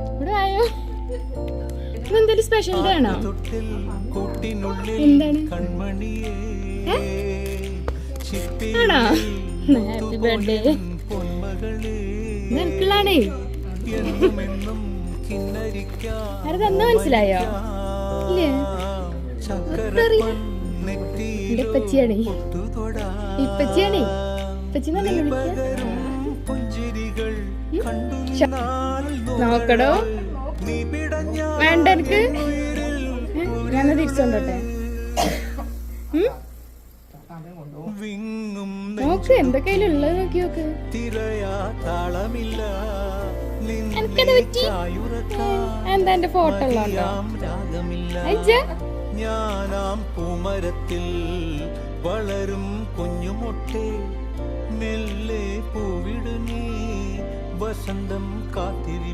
ഇവിടെ ആയോ? എന്തെങ്കിലും സ്പെഷ്യൽ ഡേ ആണോ? എന്താണ് ആണോ? ഹാപ്പി ബർത്ത്ഡേ നിനക്കുള്ളാണേ. അത് തന്നെ മനസ്സിലായോ? ഇല്ലേ? എന്റെ ഇപ്പച്ചിയാണേ. ഇപ്പച്ചിയാണേ. ഇപ്പച്ചി നല്ല നോക്കടോ. വേണ്ട എനിക്ക്. ഞാൻ തിരിച്ചോണ്ടോട്ടെ. നോക്ക് എന്തൊക്കെയുള്ളത് നോക്കി നോക്ക്. എനിക്കത് പറ്റി. എന്താ എന്റെ ഫോട്ടോ ഉള്ളോണ്ടോ? ഞാനാം പൂമരത്തിൽ വളരും കുഞ്ഞുമൊട്ടെ മെല്ലെ പൂവിടുന്നീ വസന്തം കാത്തിരി